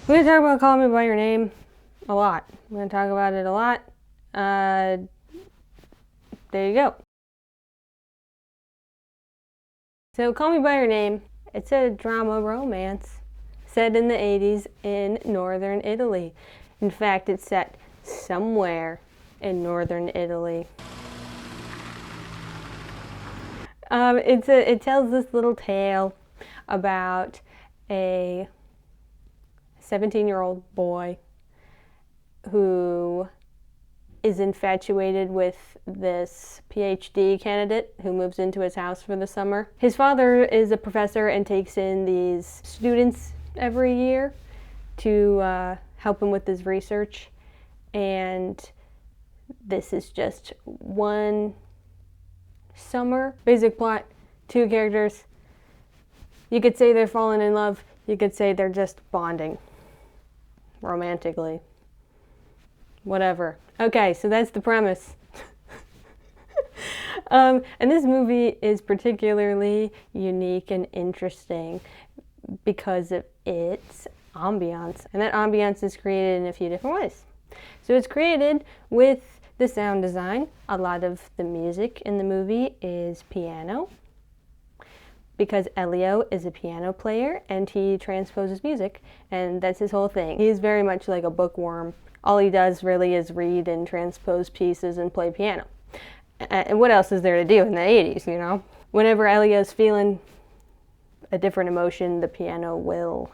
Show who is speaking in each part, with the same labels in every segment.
Speaker 1: We're gonna talk about Call Me By Your Name a lot. We're gonna talk about it a lot. There you go. So Call Me By Your Name, it's a drama romance set in the 80s in northern Italy. In fact, it's set somewhere in northern Italy. It tells this little tale about a 17-year-old boy who is infatuated with this PhD candidate who moves into his house for the summer. His father is a professor and takes in these students every year to help him with his research. And this is just one summer. Basic plot, two characters. You could say they're falling in love. You could say they're just bonding romantically. Whatever. Okay, so that's the premise. And this movie is particularly unique and interesting because of its ambiance. And that ambiance is created in a few different ways. So it's created with the sound design. A lot of the music in the movie is piano, because Elio is a piano player and he transposes music, and that's his whole thing. He's very much like a bookworm. All he does really is read and transpose pieces and play piano. And what else is there to do in the 80s, you know? Whenever Elio's feeling a different emotion, the piano will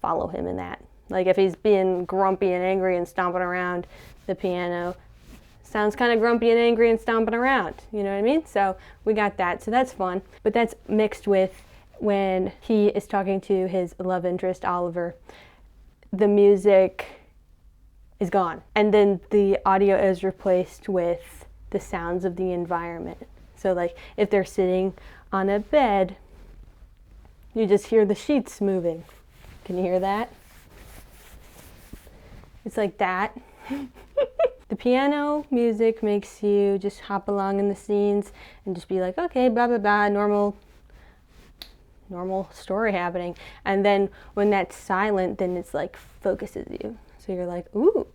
Speaker 1: follow him in that. Like if he's being grumpy and angry and stomping around, the piano sounds kind of grumpy and angry and stomping around, you know what I mean? So we got that, so that's fun. But that's mixed with when he is talking to his love interest, Oliver, the music is gone. And then the audio is replaced with the sounds of the environment. So like if they're sitting on a bed, you just hear the sheets moving. Can you hear that? It's like that. The piano music makes you just hop along in the scenes and just be like, okay, blah, blah, blah, normal story happening. And then when that's silent, then it's like focuses you. So you're like, ooh,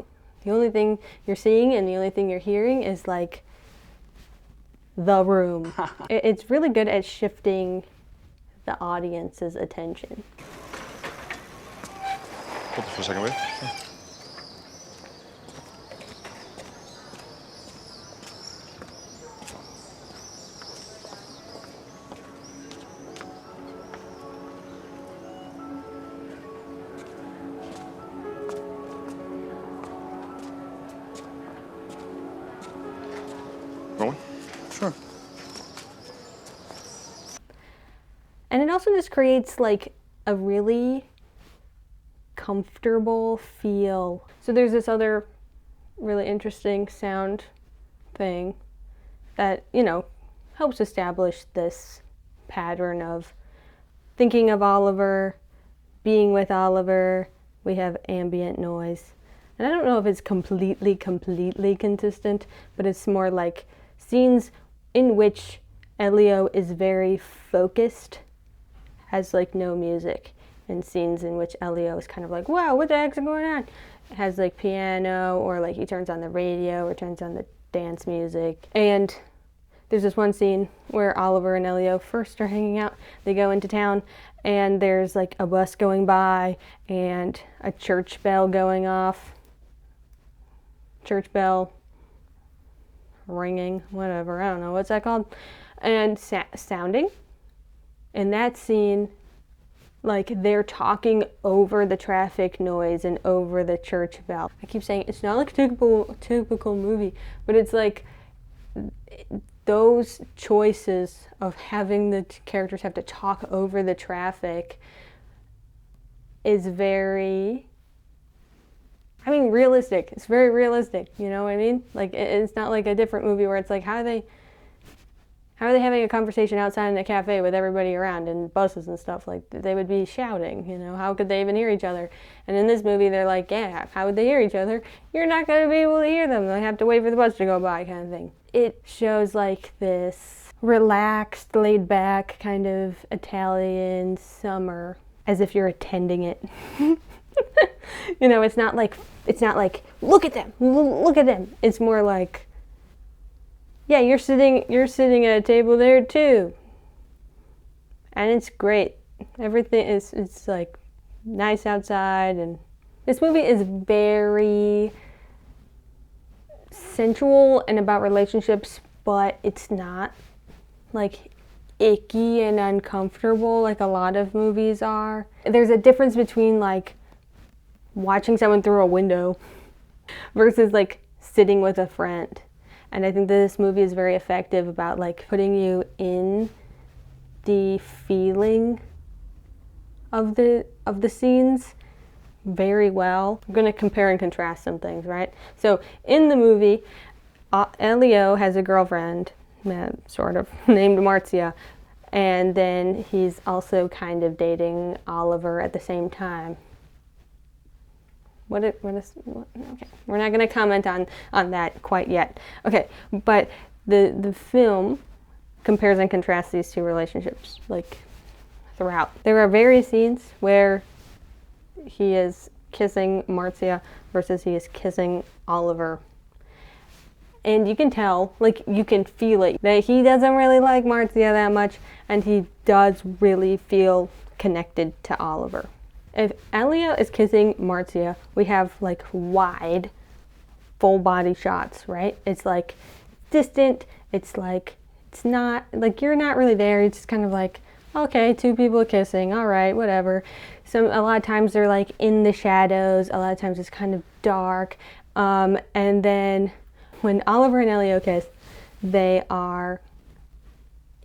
Speaker 1: the only thing you're seeing and the only thing you're hearing is like the room. It's really good at shifting the audience's attention.
Speaker 2: What for a second, wait. Going? Sure.
Speaker 1: And it also just creates like a really comfortable feel. So there's this other really interesting sound thing that, you know, helps establish this pattern of thinking of Oliver, being with Oliver. We have ambient noise. And I don't know if it's completely consistent, but it's more like scenes in which Elio is very focused, has like no music, and scenes in which Elio is kind of like, wow, what the heck's going on? It has like piano, or like he turns on the radio or turns on the dance music. And there's this one scene where Oliver and Elio first are hanging out. They go into town and there's like a bus going by and a church bell going off. Church bell ringing, whatever, I don't know, what's that called? And sounding. In that scene, like they're talking over the traffic noise and over the church bell. I keep saying it's not like a typical movie, but it's like those choices of having the characters have to talk over the traffic is very, I mean, realistic. It's very realistic, you know what I mean? Like, it's not like a different movie where it's like, how are they having a conversation outside in a cafe with everybody around and buses and stuff? Like, they would be shouting, you know? How could they even hear each other? And in this movie, they're like, yeah, how would they hear each other? You're not going to be able to hear them. They have to wait for the bus to go by, kind of thing. It shows like this relaxed, laid back kind of Italian summer, as if you're attending it. You know, it's not like look at them, look at them. It's more like, yeah, you're sitting at a table there too, and it's great. Everything is, it's like nice outside, and this movie is very sensual and about relationships, but it's not like icky and uncomfortable like a lot of movies are. There's a difference between like watching someone through a window versus like sitting with a friend. And I think that this movie is very effective about like putting you in the feeling of the scenes very well. I'm going to compare and contrast some things, right? So in the movie, Elio has a girlfriend, sort of, named Marzia, and then he's also kind of dating Oliver at the same time. Okay, we're not going to comment on that quite yet. Okay, but the film compares and contrasts these two relationships, like, throughout. There are various scenes where he is kissing Marzia versus he is kissing Oliver. And you can tell, like, you can feel it, that he doesn't really like Marzia that much, and he does really feel connected to Oliver. If Elio is kissing Marzia, we have like wide, full body shots, right? It's like distant, it's like, it's not, like you're not really there, it's just kind of like, okay, two people kissing, all right, whatever. A lot of times they're like in the shadows, a lot of times it's kind of dark, and then when Oliver and Elio kiss, they are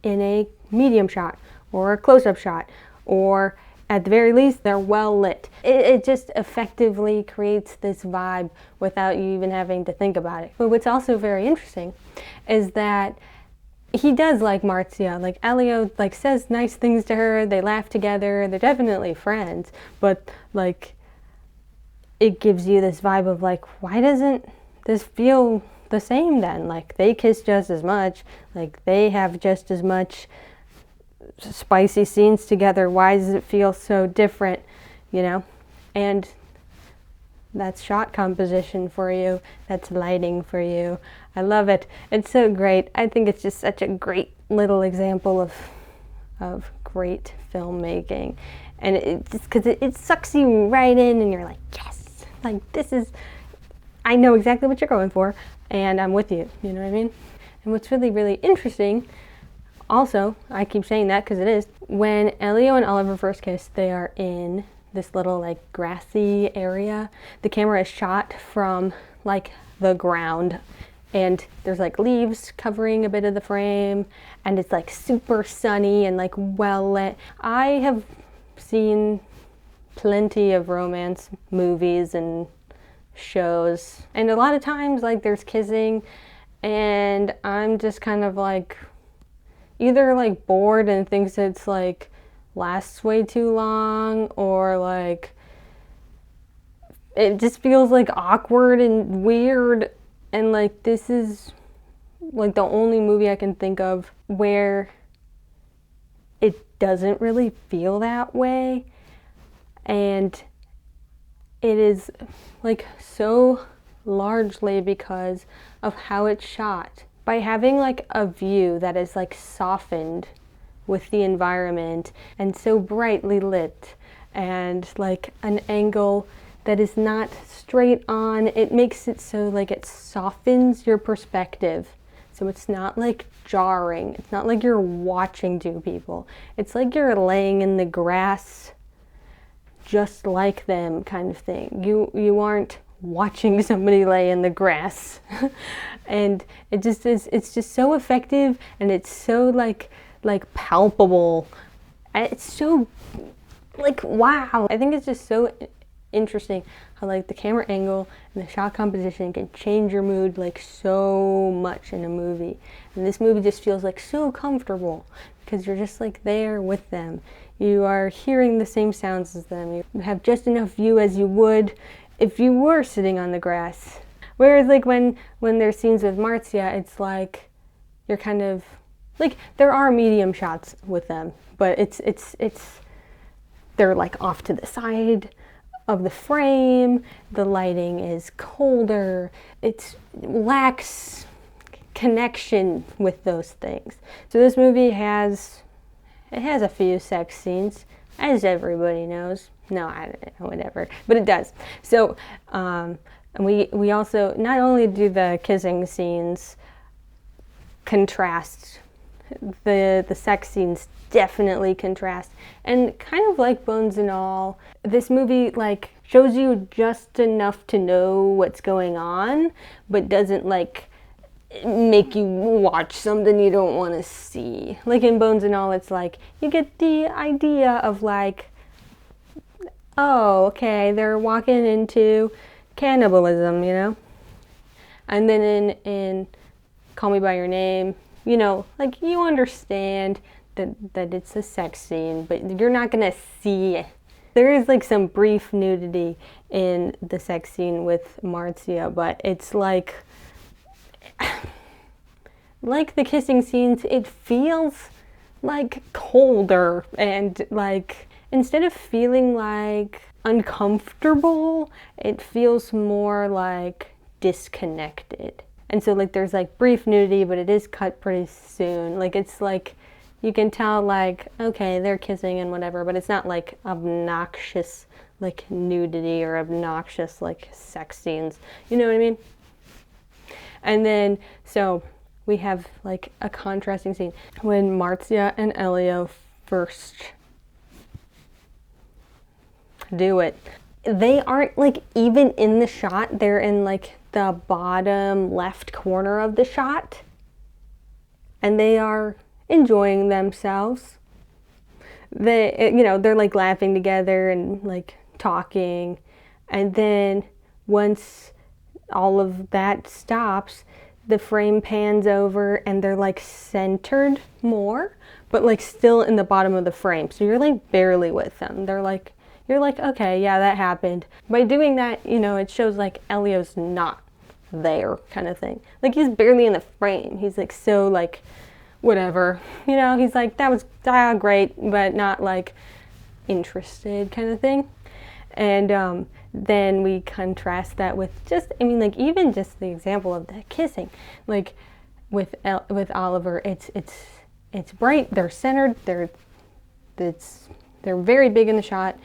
Speaker 1: in a medium shot, or a close-up shot, or at the very least, they're well lit. It just effectively creates this vibe without you even having to think about it. But what's also very interesting is that he does like Marzia. Like, Elio like says nice things to her, they laugh together, they're definitely friends, but like it gives you this vibe of like, why doesn't this feel the same then? Like, they kiss just as much, like they have just as much spicy scenes together. Why does it feel so different, you know? And that's shot composition for you, that's lighting for you. I love it. It's so great. I think it's just such a great little example of great filmmaking, and it just because it sucks you right in, and you're like, yes, like this is, I know exactly what you're going for, and I'm with you. You know what I mean? And what's really, really interesting, also, I keep saying that because it is, when Elio and Oliver first kiss, they are in this little like grassy area. The camera is shot from like the ground, and there's like leaves covering a bit of the frame, and it's like super sunny and like well lit. I have seen plenty of romance movies and shows, and a lot of times like there's kissing, and I'm just kind of like either like bored and thinks it's like lasts way too long, or like it just feels like awkward and weird. And like, this is like the only movie I can think of where it doesn't really feel that way, and it is like so largely because of how it's shot. By having like a view that is like softened with the environment and so brightly lit, and like an angle that is not straight on, it makes it so like it softens your perspective. So it's not like jarring. It's not like you're watching two people. It's like you're laying in the grass just like them, kind of thing. You aren't watching somebody lay in the grass. And it just is, it's just so effective, and it's so like palpable. It's so like, wow. I think it's just so interesting how like the camera angle and the shot composition can change your mood like so much in a movie. And this movie just feels like so comfortable because you're just like there with them. You are hearing the same sounds as them. You have just enough view as you would if you were sitting on the grass. Whereas like when there's scenes with Marzia, it's like you're kind of like, there are medium shots with them, but it's they're like off to the side of the frame. The lighting is colder. It lacks connection with those things. So this movie has a few sex scenes, as everybody knows. No, I don't know, whatever, but it does. So, and we also, not only do the kissing scenes contrast, the sex scenes definitely contrast, and kind of like Bones and All, this movie like shows you just enough to know what's going on, but doesn't like make you watch something you don't want to see. Like in Bones and All, it's like you get the idea of like, oh, okay, they're walking into cannibalism, you know? And then in Call Me By Your Name, you know, like you understand that it's a sex scene, but you're not gonna see it. There is like some brief nudity in the sex scene with Marzia, but it's like the kissing scenes, it feels like colder, and like instead of feeling like uncomfortable, it feels more like disconnected. And so like there's like brief nudity, but it is cut pretty soon. Like it's like you can tell like, okay, they're kissing and whatever, but it's not like obnoxious like nudity or obnoxious like sex scenes. You know what I mean? And then so we have like a contrasting scene when Marzia and Elio first do it. They aren't like even in the shot. They're in like the bottom left corner of the shot, and they are enjoying themselves. They're like laughing together and like talking, and then once all of that stops, the frame pans over and they're like centered more, but like still in the bottom of the frame. So you're like barely with them. You're like, okay, yeah, that happened. By doing that, you know, it shows like Elio's not there kind of thing. Like he's barely in the frame. He's like so like whatever, you know, he's like, that was great, but not like interested kind of thing. And then we contrast that with just, I mean, like even just the example of the kissing, like with Oliver, it's bright, they're centered, they're very big in the shot.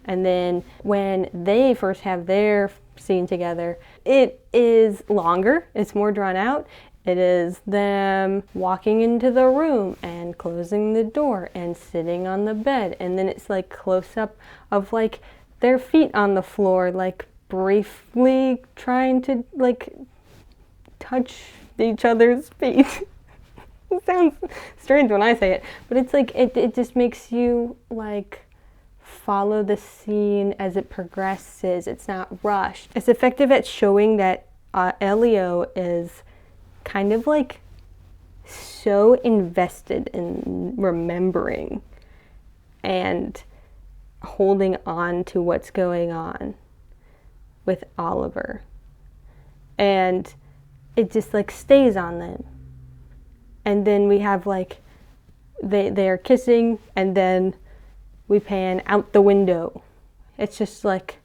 Speaker 1: And then when they first have their scene together, it is longer, it's more drawn out. It is them walking into the room and closing the door and sitting on the bed. And then it's like close up of like their feet on the floor, like briefly trying to like touch each other's feet. It sounds strange when I say it, but it's like it just makes you like follow the scene as it progresses. It's not rushed. It's effective at showing that Elio is kind of like so invested in remembering and holding on to what's going on with Oliver. And it just like stays on them. And then we have like they're kissing, and then we pan out the window. It's just like,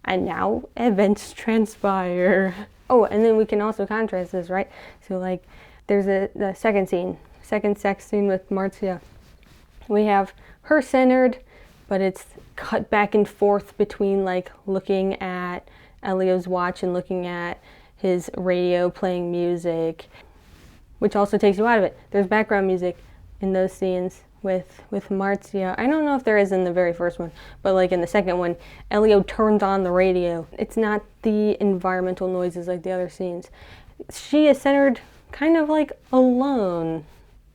Speaker 1: and now events transpire. Oh, and then we can also contrast this, right? So like there's the second sex scene with Marzia. We have her centered, but it's cut back and forth between like looking at Elio's watch and looking at his radio playing music, which also takes you out of it. There's background music in those scenes with Marzia. I don't know if there is in the very first one, but like in the second one, Elio turns on the radio. It's not the environmental noises like the other scenes. She is centered kind of like alone,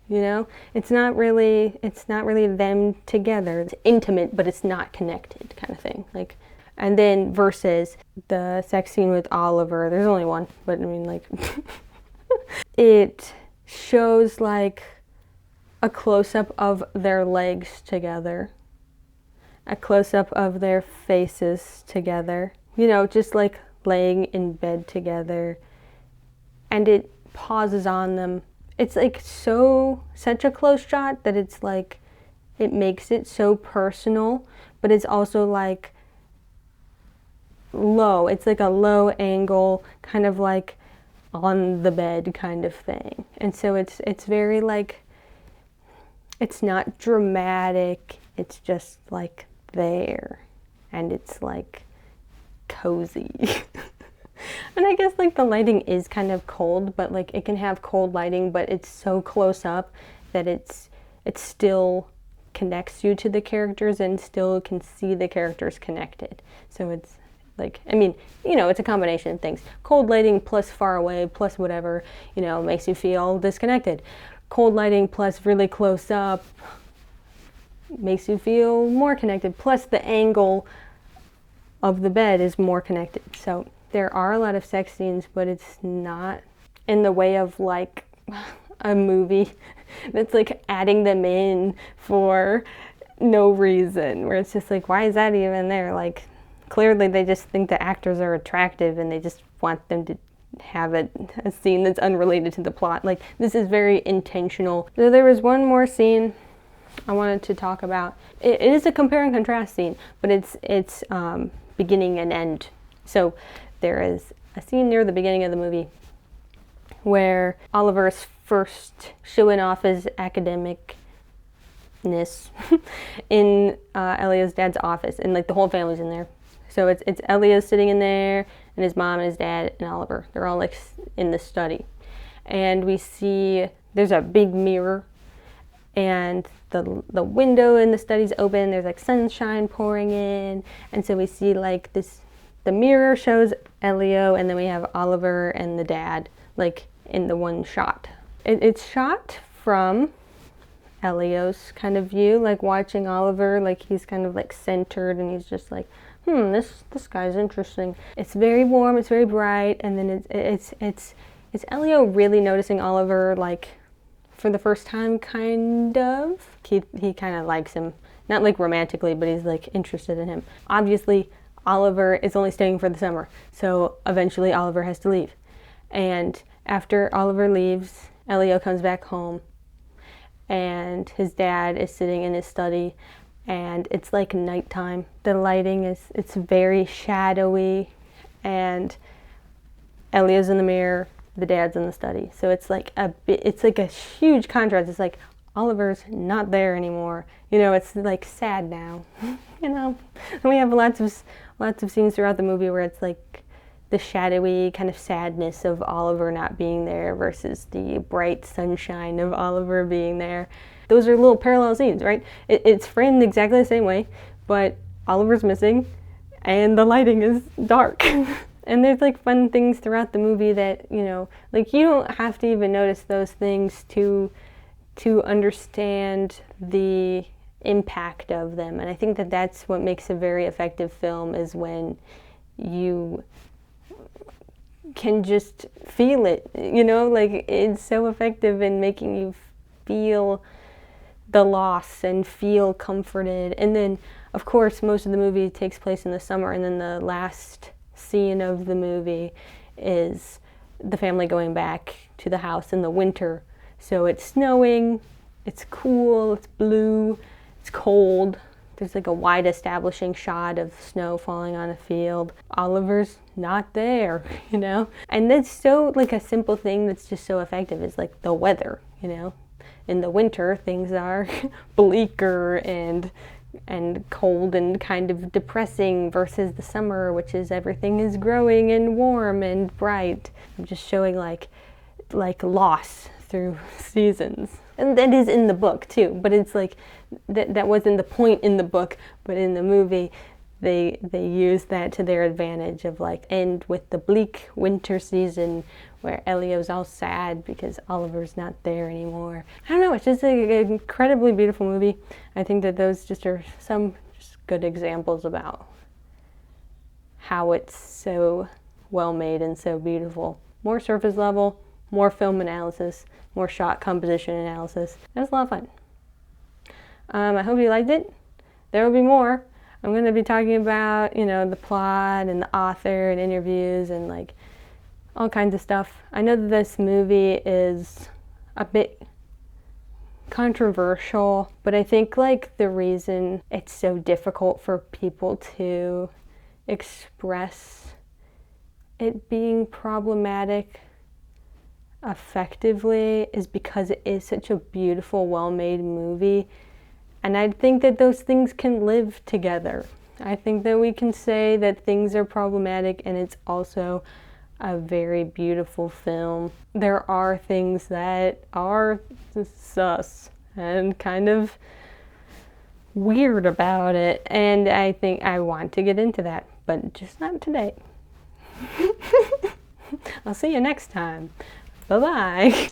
Speaker 1: you know? It's not really them together. It's intimate, but it's not connected kind of thing. Like, and then versus the sex scene with Oliver, there's only one, but I mean like it shows like a close-up of their legs together, a close-up of their faces together, you know, just like laying in bed together, and it pauses on them. It's like such a close shot that it's like, it makes it so personal, but it's also like low. It's like a low angle, kind of like on the bed kind of thing. And so it's very like, it's not dramatic, it's just like there. And it's like cozy. And I guess like the lighting is kind of cold, but like it can have cold lighting, but it's so close up that it still connects you to the characters and still can see the characters connected. So it's like, I mean, you know, it's a combination of things. Cold lighting plus far away plus whatever, you know, makes you feel disconnected. Cold lighting plus really close up makes you feel more connected. Plus the angle of the bed is more connected. So there are a lot of sex scenes, but it's not in the way of like a movie that's like adding them in for no reason, where it's just like, why is that even there? Like, clearly they just think the actors are attractive and they just want them to have a scene that's unrelated to the plot. Like, this is very intentional. So there was one more scene I wanted to talk about. It is a compare and contrast scene, but it's beginning and end. So there is a scene near the beginning of the movie where Oliver is first showing off his academicness in Elio's dad's office, and like the whole family's in there. So it's Elio sitting in there, and his mom and his dad and Oliver. They're all like in the study, and we see there's a big mirror, and the window in the study's open. There's like sunshine pouring in, and so we see like this. The mirror shows Elio, and then we have Oliver and the dad, like in the one shot. It's shot from Elio's kind of view, like watching Oliver, like he's kind of like centered, and he's just like, this guy's interesting. It's very warm, it's very bright, and then it's Elio really noticing Oliver, like for the first time, kind of. He kind of likes him, not like romantically, but he's like interested in him. Obviously, Oliver is only staying for the summer, so eventually Oliver has to leave. And after Oliver leaves, Elio comes back home, and his dad is sitting in his study, and it's like nighttime. The lighting it's very shadowy, and Elio's in the mirror, the dad's in the study. So it's like a huge contrast. It's like Oliver's not there anymore. You know, it's like sad now. You know, and we have lots of scenes throughout the movie where it's like the shadowy kind of sadness of Oliver not being there versus the bright sunshine of Oliver being there. Those are little parallel scenes, right? It's framed exactly the same way, but Oliver's missing and the lighting is dark. And there's like fun things throughout the movie that, you know, like you don't have to even notice those things to understand the impact of them. And I think that that's what makes a very effective film, is when you can just feel it, you know, like it's so effective in making you feel the loss and feel comforted. And then of course most of the movie takes place in the summer, and then the last scene of the movie is the family going back to the house in the winter. So it's snowing, it's cool, it's blue, it's cold. There's like a wide establishing shot of snow falling on a field. Oliver's not there, you know? And that's so like a simple thing that's just so effective, is like the weather, you know? In the winter, things are bleaker and cold and kind of depressing, versus the summer, which is everything is growing and warm and bright. I'm just showing like loss through seasons. And that is in the book too, but it's like that wasn't the point in the book, but in the movie they use that to their advantage, of like end with the bleak winter season where Elio's all sad because Oliver's not there anymore. I don't know, it's just an incredibly beautiful movie. I think that those just are some just good examples about how it's so well made and so beautiful. More surface level, more film analysis, more shot composition analysis. It was a lot of fun. I hope you liked it. There will be more. I'm going to be talking about, you know, the plot and the author and interviews and like all kinds of stuff. I know that this movie is a bit controversial, but I think like the reason it's so difficult for people to express it being problematic effectively is because it is such a beautiful, well-made movie. And I think that those things can live together. I think that we can say that things are problematic and it's also a very beautiful film. There are things that are sus and kind of weird about it, and I think I want to get into that, but just not today. I'll see you next time. Bye-bye.